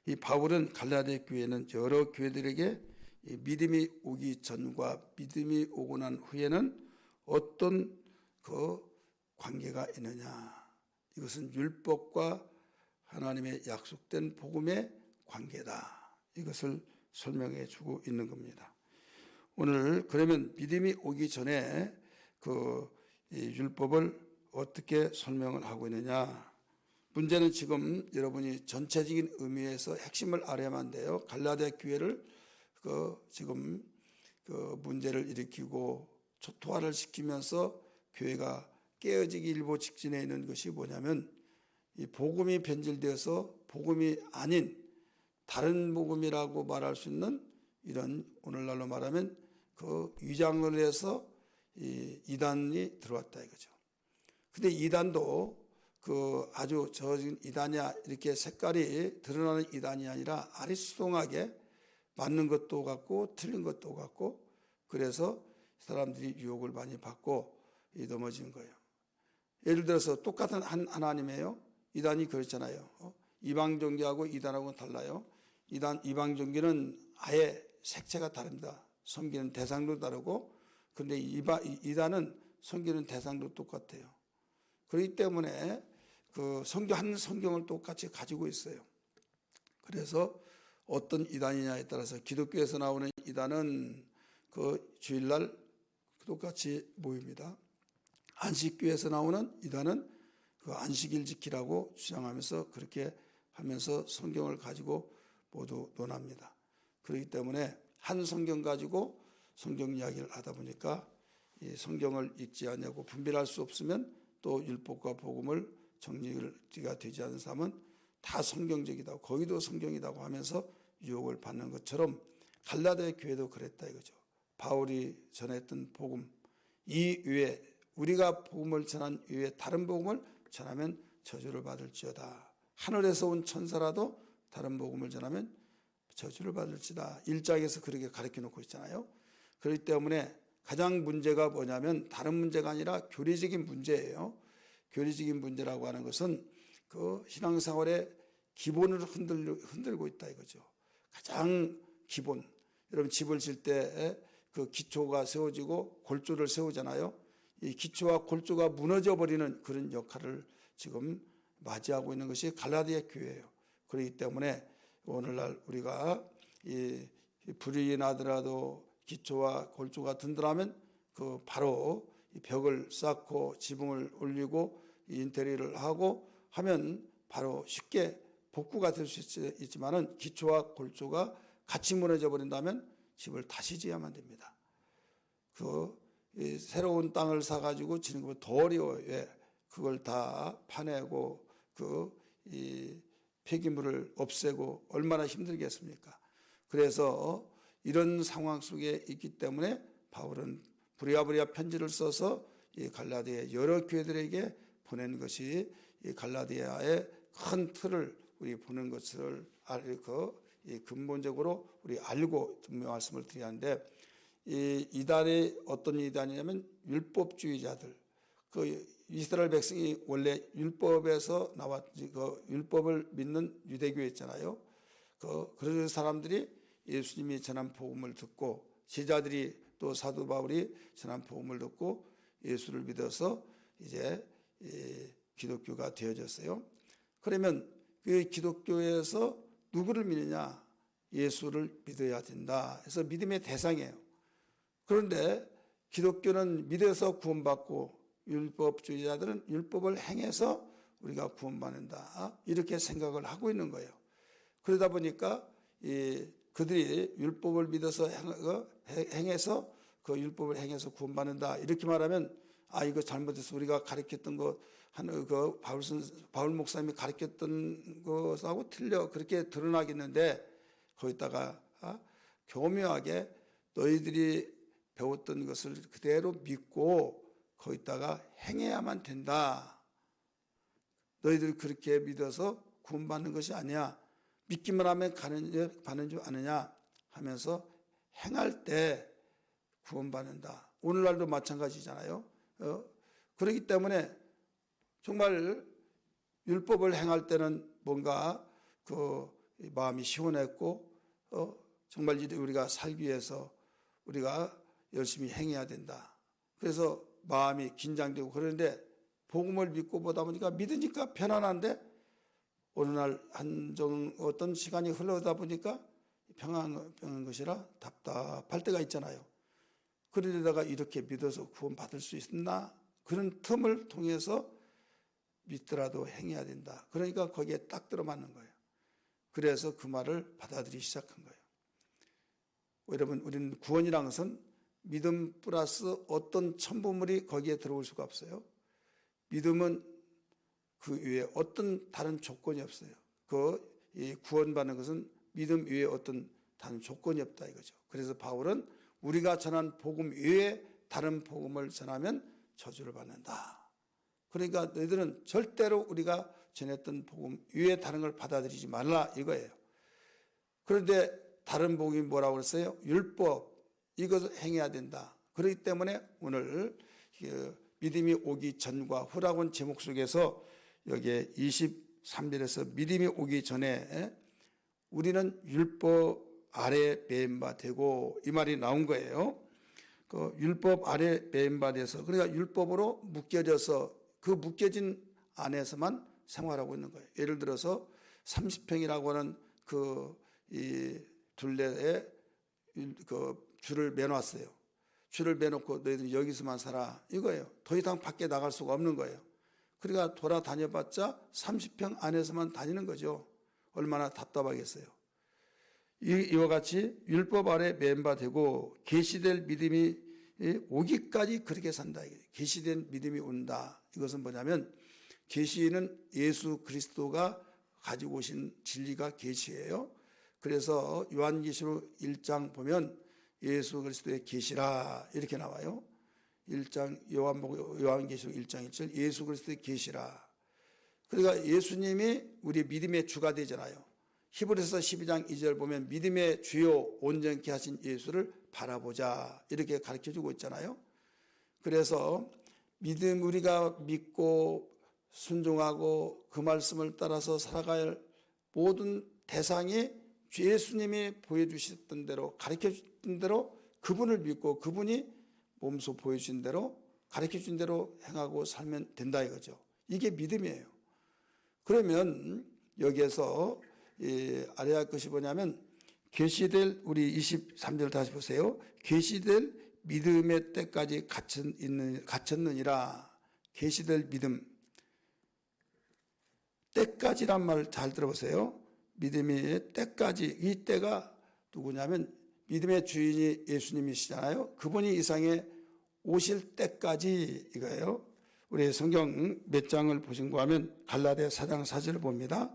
이 바울은 갈라디아 교회는 여러 교회들에게 이 믿음이 오기 전과 믿음이 오고 난 후에는 어떤 그 관계가 있느냐. 이것은 율법과 하나님의 약속된 복음의 관계다. 이것을 설명해 주고 있는 겁니다. 오늘 그러면 믿음이 오기 전에 그 율법을 어떻게 설명을 하고 있느냐. 문제는 지금 여러분이 전체적인 의미에서 핵심을 알아야만 돼요. 갈라디아 교회를 지금 문제를 일으키고 초토화를 시키면서 교회가 깨어지기 일보 직전에 있는 것이 뭐냐면 이 복음이 변질되어서 복음이 아닌 다른 복음이라고 말할 수 있는 이런 오늘날로 말하면 그 위장을 해서 이 이단이 들어왔다 이거죠. 근데 이단도 아주 저진 이단이야 이렇게 색깔이 드러나는 이단이 아니라 아리수동하게 맞는 것도 같고 틀린 것도 같고 그래서 사람들이 유혹을 많이 받고 넘어지는 거예요. 예를 들어서 똑같은 하나님이에요. 이단이 그렇잖아요. 이방 종교하고 이단하고는 달라요. 이방 종교는 아예 색채가 다릅니다. 섬기는 대상도 다르고 그런데 이단은 섬기는 대상도 똑같아요. 그렇기 때문에 한 성경을 똑같이 가지고 있어요. 그래서 어떤 이단이냐에 따라서 기독교에서 나오는 이단은 주일날 똑같이 모입니다. 안식교에서 나오는 이단은 안식일 지키라고 주장하면서 그렇게 하면서 성경을 가지고 모두 논합니다. 그렇기 때문에 한 성경 가지고 성경 이야기를 하다 보니까 이 성경을 읽지 않냐고 분별할 수 없으면 또 율법과 복음을 정리가 되지 않은 사람은 다 성경적이다, 거기도 성경이라고 하면서 유혹을 받는 것처럼 갈라디아 교회도 그랬다 이거죠. 바울이 전했던 복음 이외에 우리가 복음을 전한 이외에 다른 복음을 전하면 저주를 받을지어다. 하늘에서 온 천사라도 다른 복음을 전하면 저주를 받을지다. 1장에서 그렇게 가르쳐 놓고 있잖아요. 그렇기 때문에 가장 문제가 뭐냐면 다른 문제가 아니라 교리적인 문제예요. 교리적인 문제라고 하는 것은 신앙생활의 기본을 흔들고 있다 이거죠. 가장 기본. 여러분 집을 질 때 기초가 세워지고 골조를 세우잖아요. 이 기초와 골조가 무너져 버리는 그런 역할을 지금 맞이하고 있는 것이 갈라디아 교회예요. 그렇기 때문에 오늘날 우리가 불이 나더라도 기초와 골조가 든든하면 바로 벽을 쌓고 지붕을 올리고 인테리어를 하고 하면 바로 쉽게 복구가 될 수 있지만은 기초와 골조가 같이 무너져 버린다면 집을 다시 지어야만 됩니다. 새로운 땅을 사가지고 지는 것보다 더 어려워요. 왜? 그걸 다 파내고 이 폐기물을 없애고 얼마나 힘들겠습니까? 그래서 이런 상황 속에 있기 때문에 바울은 부랴부랴 편지를 써서 이 갈라디아 여러 교회들에게 보낸 것이 이 갈라디아의 큰 틀을 우리 보는 것을 근본적으로 우리 알고 말씀을 드려야 하는데 이 이단이 어떤 이단이냐면 율법주의자들. 이스라엘 백성이 원래 율법에서 나왔지, 율법을 믿는 유대교였잖아요. 그런 사람들이 예수님이 전한 복음을 듣고 제자들이 또 사도 바울이 전한 복음을 듣고 예수를 믿어서 이제 기독교가 되어졌어요. 그러면 그 기독교에서 누구를 믿느냐? 예수를 믿어야 된다. 그래서 믿음의 대상이에요. 그런데 기독교는 믿어서 구원받고 율법주의자들은 율법을 행해서 우리가 구원받는다. 이렇게 생각을 하고 있는 거예요. 그러다 보니까 그들이 율법을 믿어서 행해서 율법을 행해서 구원받는다. 이렇게 말하면 이거 잘못해서 우리가 가르쳤던 바울 목사님이 가르쳤던 것하고 틀려. 그렇게 드러나겠는데 거기다가 교묘하게 너희들이 배웠던 것을 그대로 믿고 거기다가 행해야만 된다. 너희들이 그렇게 믿어서 구원받는 것이 아니야. 믿기만 하면 받는 줄 아느냐 하면서 행할 때 구원받는다. 오늘날도 마찬가지잖아요. 그렇기 때문에 정말 율법을 행할 때는 뭔가 마음이 시원했고 정말 우리가 살기 위해서 우리가 열심히 행해야 된다. 그래서 마음이 긴장되고 그러는데 복음을 믿고 보다 보니까 믿으니까 편안한데 어느 날 어떤 시간이 흘러다 보니까 평안한 것이라 답답할 때가 있잖아요. 그런데다가 이렇게 믿어서 구원받을 수 있나? 그런 틈을 통해서 믿더라도 행해야 된다. 그러니까 거기에 딱 들어맞는 거예요. 그래서 그 말을 받아들이기 시작한 거예요. 여러분, 우리는 구원이라는 것은 믿음 플러스 어떤 첨부물이 거기에 들어올 수가 없어요. 믿음은 그 외에 어떤 다른 조건이 없어요. 구원받는 것은 믿음 외에 어떤 다른 조건이 없다 이거죠. 그래서 바울은 우리가 전한 복음 외에 다른 복음을 전하면 저주를 받는다. 그러니까 너희들은 절대로 우리가 전했던 복음 외에 다른 걸 받아들이지 말라 이거예요. 그런데 다른 복음이 뭐라고 그랬어요? 율법, 이것을 행해야 된다. 그렇기 때문에 오늘 믿음이 오기 전과 후라고 제목 속에서 여기에 23절에서 믿음이 오기 전에 우리는 율법 아래 매인 바 되고 이 말이 나온 거예요. 그 율법 아래 매인 바 돼서 그러니까 율법으로 묶여져서 그 묶여진 안에서만 생활하고 있는 거예요. 예를 들어서 30평이라고 하는 이 둘레에 줄을 매놨어요. 줄을 매놓고 너희들이 여기서만 살아 이거예요. 더 이상 밖에 나갈 수가 없는 거예요. 그러니까 돌아다녀봤자 30평 안에서만 다니는 거죠. 얼마나 답답하겠어요. 이와 같이 율법 아래 매인 바 되고 계시될 믿음이 오기까지 그렇게 산다. 계시된 믿음이 온다. 이것은 뭐냐면 계시는 예수 그리스도가 가지고 오신 진리가 계시예요. 그래서 요한계시록 1장 보면 예수 그리스도의 계시라 이렇게 나와요. 1장 요한계시록 1장 1절 예수 그리스도의 계시라. 그러니까 예수님이 우리 믿음의 주가 되잖아요. 히브리서 12장 2절 보면 믿음의 주요 온전케 하신 예수를 바라보자 이렇게 가르쳐주고 있잖아요. 그래서 우리가 믿고 순종하고 그 말씀을 따라서 살아가야 할 모든 대상이 예수님이 보여주셨던 대로 가르쳐준 대로 그분을 믿고 그분이 몸소 보여주신 대로 가르쳐준 대로 행하고 살면 된다 이거죠. 이게 믿음이에요. 그러면 여기에서 알아야 할 것이 뭐냐면 계시될 우리 23절 다시 보세요. 계시될 믿음의 때까지 갇혔느니라. 계시될 믿음 때까지란 말 잘 들어보세요. 믿음의 때까지 이 때가 누구냐면 믿음의 주인이 예수님이시잖아요. 그분이 이 세상에 오실 때까지 이거예요. 우리 성경 몇 장을 보신가 하면 갈라디아 4장 4절을 봅니다.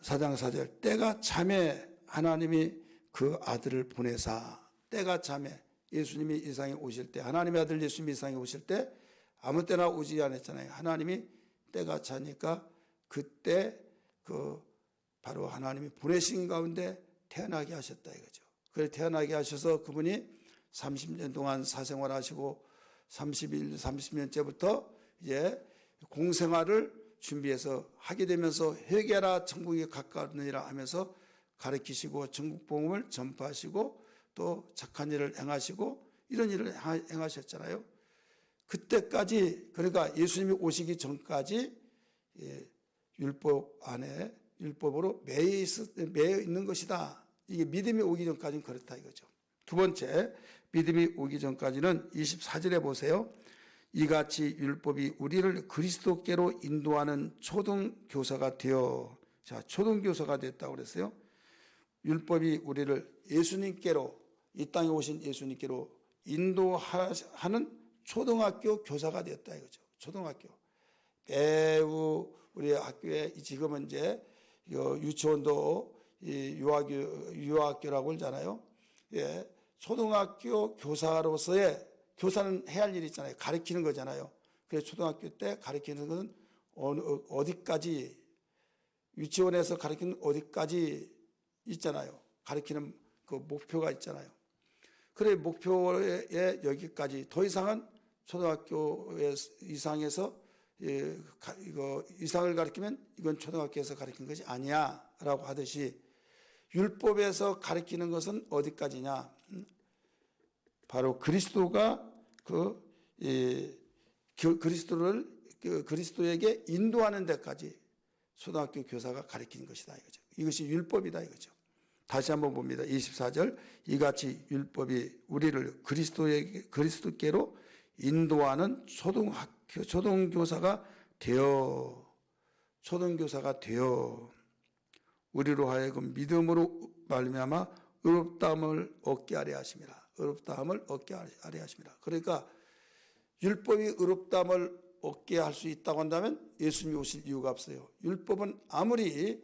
4장 4절 때가 참에 하나님이 그 아들을 보내사 때가 참에 예수님이 이 세상에 오실 때 하나님의 아들 예수님이 이 세상에 오실 때 아무 때나 오지 않았잖아요. 하나님이 때가 차니까 그때 바로 하나님이 보내신 가운데 태어나게 하셨다 이거죠. 그래서 태어나게 하셔서 그분이 30년 동안 사생활하시고 30년째부터 이제 공생활을 준비해서 하게 되면서 회개하라 천국이 가까웠느니라 하면서 가르치시고 천국 복음을 전파하시고 또 착한 일을 행하시고 이런 일을 행하셨잖아요. 그때까지 그러니까 예수님이 오시기 전까지 율법 안에 율법으로 매여 있는 것이다. 이게 믿음이 오기 전까지는 그렇다 이거죠. 두 번째 믿음이 오기 전까지는 24절에 보세요. 이같이 율법이 우리를 그리스도께로 인도하는 초등교사가 되어 초등교사가 됐다고 그랬어요. 율법이 우리를 예수님께로 이 땅에 오신 예수님께로 인도하는 초등학교 교사가 되었다 이거죠. 초등학교 매우 우리 학교에 지금은 이제 유치원도 유아학교라고 하잖아요. 예, 초등학교 교사로서의 교사는 해야 할 일이 있잖아요. 가르치는 거잖아요. 그래서 초등학교 때 가르치는 것은 어디까지 유치원에서 가르치는 어디까지 있잖아요. 가르치는 그 목표가 있잖아요. 그래 목표에 여기까지 더 이상은 초등학교 이상에서 이거 이상을 가리키면 이건 초등학교에서 가르친 것이 아니야라고 하듯이 율법에서 가르치는 것은 어디까지냐? 바로 그리스도가 그리스도에게 인도하는 데까지 초등학교 교사가 가르치는 것이다 이거죠. 이것이 율법이다 이거죠. 다시 한번 봅니다. 24절 이같이 율법이 우리를 그리스도께로 인도하는 초등교사가 되어 우리로 하여금 믿음으로 말미암아 의롭다함을 얻게 하려 하심이라. 의롭다함을 얻게 하려 하심이라. 그러니까 율법이 의롭다함을 얻게 할 수 있다고 한다면 예수님이 오실 이유가 없어요. 율법은 아무리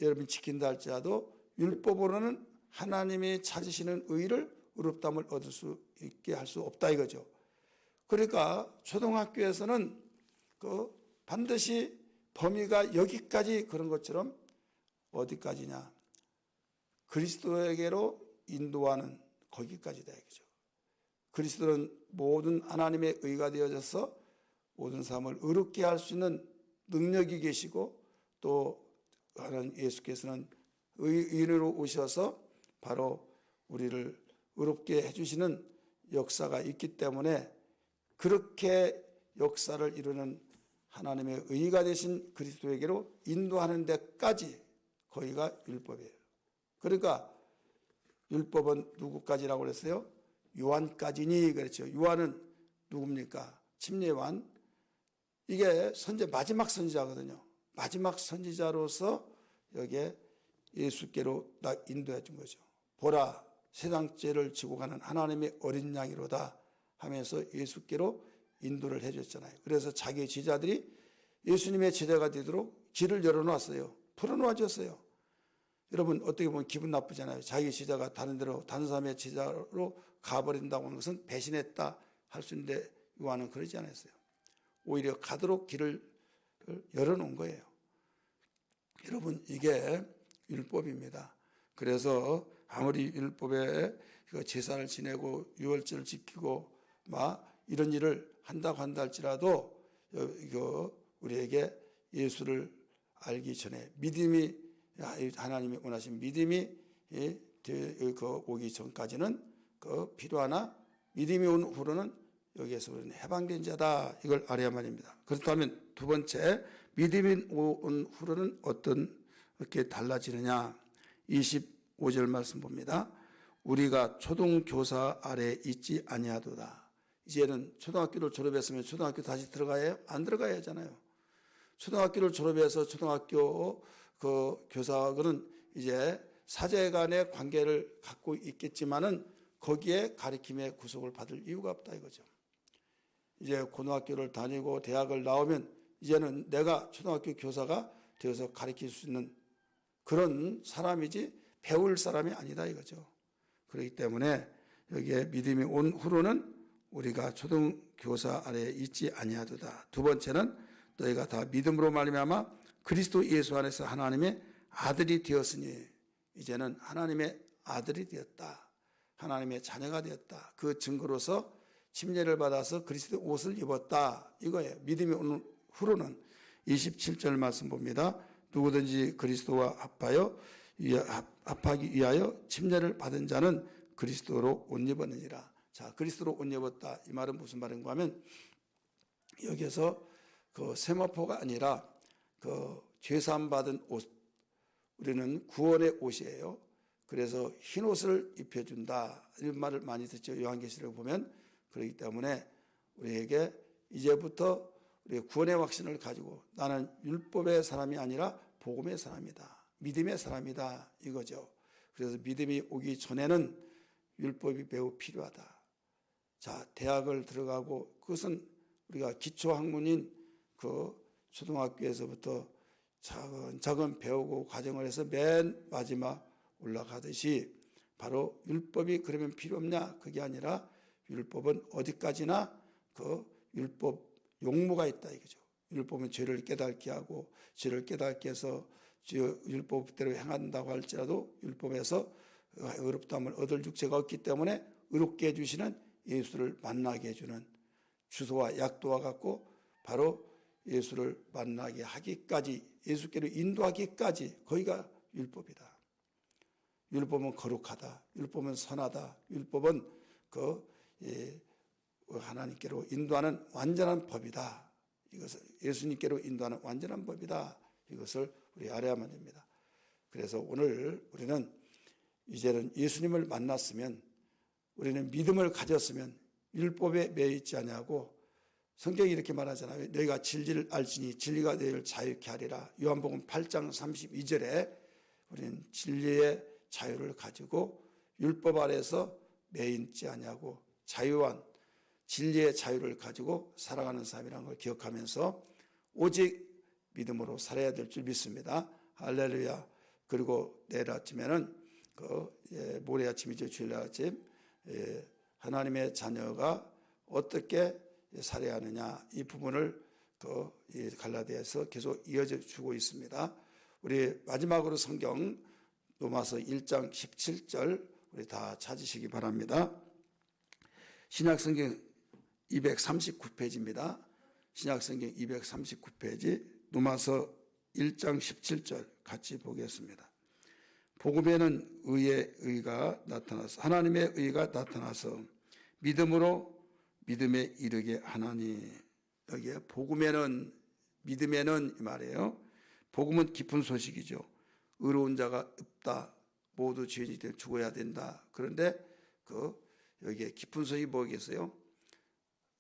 여러분 지킨다 할지라도 율법으로는 하나님이 찾으시는 의를 의롭다함을 얻을 수 있게 할 수 없다 이거죠. 그러니까 초등학교에서는 반드시 범위가 여기까지 그런 것처럼 어디까지냐? 그리스도에게로 인도하는 거기까지다 이거죠. 그리스도는 모든 하나님의 의가 되어져서 모든 삶을 의롭게 할 수 있는 능력이 계시고 또 하나님 예수께서는 의인으로 오셔서 바로 우리를 의롭게 해주시는 역사가 있기 때문에 그렇게 역사를 이루는 하나님의 의가 되신 그리스도에게로 인도하는 데까지 거기가 율법이에요. 그러니까 율법은 누구까지라고 그랬어요? 요한까지니 그랬죠. 요한은 누굽니까? 침례요한. 이게 마지막 선지자거든요. 마지막 선지자로서 여기에 예수께로 인도해 준 거죠. 보라 세상 죄를 지고 가는 하나님의 어린 양이로다 하면서 예수께로 인도를 해줬잖아요. 그래서 자기 제자들이 예수님의 제자가 되도록 길을 열어놨어요. 풀어놓아 줬어요. 여러분 어떻게 보면 기분 나쁘잖아요. 자기 제자가 다른 사람의 제자로 가버린다고 하는 것은 배신했다 할 수 있는데 요한은 그러지 않았어요. 오히려 가도록 길을 열어놓은 거예요. 여러분 이게 율법입니다. 그래서 아무리 율법에 제사를 지내고 유월절을 지키고 이런 일을 한다고 한다 할지라도 우리에게 예수를 알기 전에 믿음이 하나님이 원하신 믿음이 오기 전까지는 필요하나 믿음이 온 후로는 여기에서 우리는 해방된 자다 이걸 알아야만 합니다. 그렇다면 두 번째 믿음이 온 후로는 어떻게 달라지느냐? 25절 말씀 봅니다. 우리가 초등교사 아래 있지 아니하도다. 이제는 초등학교를 졸업했으면 초등학교 다시 들어가야 해요? 안 들어가야 하잖아요. 초등학교를 졸업해서 초등학교 교사들은 이제 사제 간의 관계를 갖고 있겠지만은 거기에 가르침의 구속을 받을 이유가 없다 이거죠. 이제 고등학교를 다니고 대학을 나오면 이제는 내가 초등학교 교사가 되어서 가르칠 수 있는 그런 사람이지 배울 사람이 아니다 이거죠. 그렇기 때문에 여기에 믿음이 온 후로는 우리가 초등교사 아래에 있지 아니하도다. 두 번째는 너희가 다 믿음으로 말미암아 그리스도 예수 안에서 하나님의 아들이 되었으니 이제는 하나님의 아들이 되었다. 하나님의 자녀가 되었다. 그 증거로서 침례를 받아서 그리스도 옷을 입었다. 이거예요. 믿음이 온 후로는 27절 말씀 봅니다. 누구든지 그리스도와 합하기 위하여 침례를 받은 자는 그리스도로 옷 입었느니라. 자, 그리스도로 옷 입었다. 이 말은 무슨 말인가 하면 여기에서 세마포가 아니라 죄사함 받은 옷, 우리는 구원의 옷이에요. 그래서 흰 옷을 입혀준다 이런 말을 많이 듣죠. 요한계시록을 보면. 그렇기 때문에 우리에게 이제부터 우리 구원의 확신을 가지고 나는 율법의 사람이 아니라 복음의 사람이다. 믿음의 사람이다 이거죠. 그래서 믿음이 오기 전에는 율법이 매우 필요하다. 자, 대학을 들어가고 그것은 우리가 기초학문인 초등학교에서부터 차근차근 배우고 과정을 해서 맨 마지막 올라가듯이 바로 율법이 그러면 필요 없냐? 그게 아니라 율법은 어디까지나 율법 용무가 있다 이거죠. 율법은 죄를 깨닫게 하고 죄를 깨닫게 해서 율법대로 행한다고 할지라도 율법에서 의롭다함을 얻을 육체가 없기 때문에 의롭게 해주시는 예수를 만나게 해주는 주소와 약도와 같고 바로 예수를 만나게 하기까지, 예수께로 인도하기까지 거기가 율법이다. 율법은 거룩하다. 율법은 선하다. 율법은 하나님께로 인도하는 완전한 법이다. 이것을 예수님께로 인도하는 완전한 법이다. 이것을 우리 알아야만 됩니다. 그래서 오늘 우리는 이제는 예수님을 만났으면, 우리는 믿음을 가졌으면 율법에 매여 있지 아니하고, 성경이 이렇게 말하잖아요. 너희가 진리를 알지니 진리가 너희를 자유케 하리라. 요한복음 8장 32절에 우리는 진리의 자유를 가지고 율법 아래에서 매여 있지 아니하고 자유한 진리의 자유를 가지고 살아가는 삶이라는 걸 기억하면서 오직 믿음으로 살아야 될 줄 믿습니다. 할렐루야. 그리고 내일 아침에는 모레 아침이죠. 주일 아침 하나님의 자녀가 어떻게 살아야 하느냐, 이 부분을 갈라디아에서 계속 이어져 주고 있습니다. 우리 마지막으로 성경 로마서 1장 17절 우리 다 찾으시기 바랍니다. 신약성경 239페이지입니다. 신약성경 239페이지 로마서 1장 17절 같이 보겠습니다. 복음에는 의가 나타나서, 하나님의 의가 나타나서 믿음으로 믿음에 이르게 하나니. 여기에 복음에는, 믿음에는 이 말이에요. 복음은 기쁜 소식이죠. 의로운 자가 없다. 모두 죄인이 되어 죽어야 된다. 그런데 여기에 기쁜 소식이 뭐겠어요?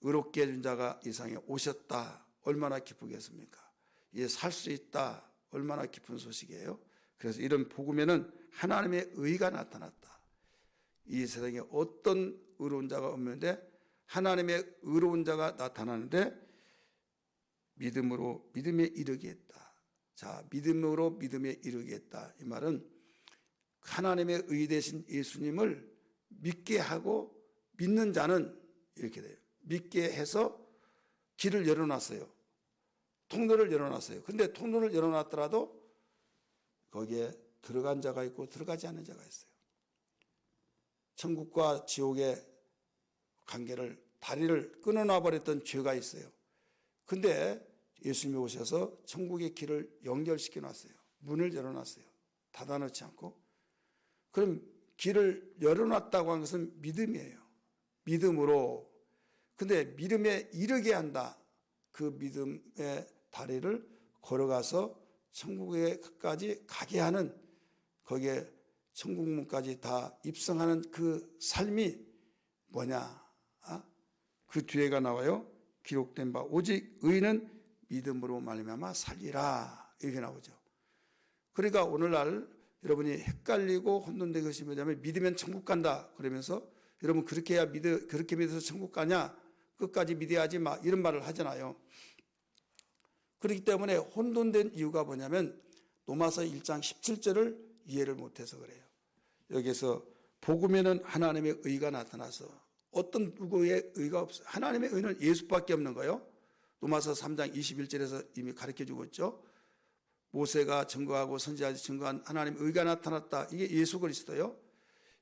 의롭게 해준 자가 이 세상에 오셨다. 얼마나 기쁘겠습니까? 이제 살 수 있다. 얼마나 기쁜 소식이에요. 그래서 이런 복음에는 하나님의 의가 나타났다. 이 세상에 어떤 의로운 자가 없는데 하나님의 의로운 자가 나타나는데 믿음으로 믿음에 이르게 했다. 자, 믿음으로 믿음에 이르게 했다. 이 말은 하나님의 의 되신 예수님을 믿게 하고, 믿는 자는 이렇게 돼요. 믿게 해서 길을 열어놨어요. 통로를 열어놨어요. 근데 통로를 열어놨더라도 거기에 들어간 자가 있고 들어가지 않는 자가 있어요. 천국과 지옥의 관계를, 다리를 끊어놔 버렸던 죄가 있어요. 근데 예수님이 오셔서 천국의 길을 연결시켜 놨어요. 문을 열어놨어요. 닫아놓지 않고. 그럼 길을 열어놨다고 하는 것은 믿음이에요. 믿음으로. 근데 믿음에 이르게 한다. 그 믿음의 다리를 걸어가서 천국에까지 가게 하는, 거기에 천국문까지 다 입성하는 그 삶이 뭐냐? 그 뒤에가 나와요. 기록된 바 오직 의인은 믿음으로 말미암아 살리라. 이렇게 나오죠. 그러니까 오늘날 여러분이 헷갈리고 혼돈된 것이 뭐냐면, 믿으면 천국 간다 그러면서 여러분 그렇게 해야 그렇게 믿어서 천국 가냐? 끝까지 믿어야지 막 이런 말을 하잖아요. 그렇기 때문에 혼돈된 이유가 뭐냐면 로마서 1장 17절을 이해를 못해서 그래요. 여기서 복음에는 하나님의 의가 나타나서, 어떤 누구의 의가 없어요. 하나님의 의는 예수밖에 없는 거예요. 로마서 3장 21절에서 이미 가르쳐주고 있죠. 모세가 증거하고 선지자들이 증거한 하나님의 의가 나타났다. 이게 예수 그리스도요.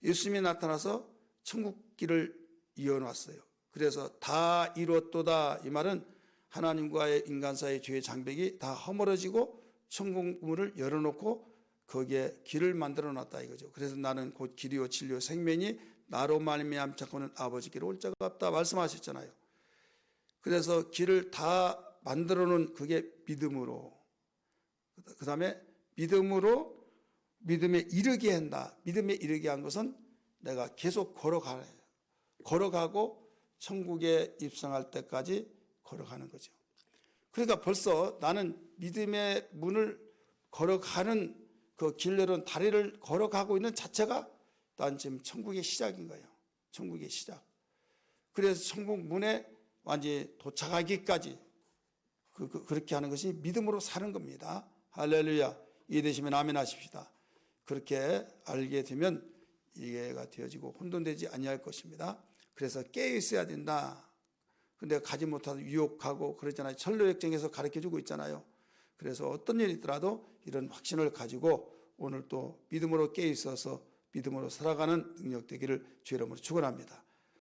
예수님이 나타나서 천국 길을 이어놨어요. 그래서 다 이루었도다. 이 말은 하나님과의 인간 사이의 죄의 장벽이 다 허물어지고 천국 문을 열어놓고 거기에 길을 만들어 놨다 이거죠. 그래서 나는 곧 길이요 진리요 생명이 나로 말미암아 자꾸는 아버지께로 올 자가 없다 말씀하셨잖아요. 그래서 길을 다 만들어 놓은 그게 믿음으로, 그 다음에 믿음으로 믿음에 이르게 한다. 믿음에 이르게 한 것은 내가 계속 걸어가고 천국에 입성할 때까지 걸어가는 거죠. 그러니까 벌써 나는 믿음의 문을 걸어가는 그 길로는 다리를 걸어가고 있는 자체가 난 지금 천국의 시작인 거예요. 천국의 시작. 그래서 천국 문에 완전히 도착하기까지 그렇게 하는 것이 믿음으로 사는 겁니다. 할렐루야. 이해되시면 아멘 하십시다. 그렇게 알게 되면 이해가 되어지고 혼돈되지 아니할 것입니다. 그래서 깨어 있어야 된다. 근데 가지 못하고 유혹하고 그러잖아요. 철로역정에서 가르쳐주고 있잖아요. 그래서 어떤 일이 있더라도 이런 확신을 가지고 오늘 또 믿음으로 깨어 있어서 믿음으로 살아가는 능력 되기를 주의 이름으로 축원합니다.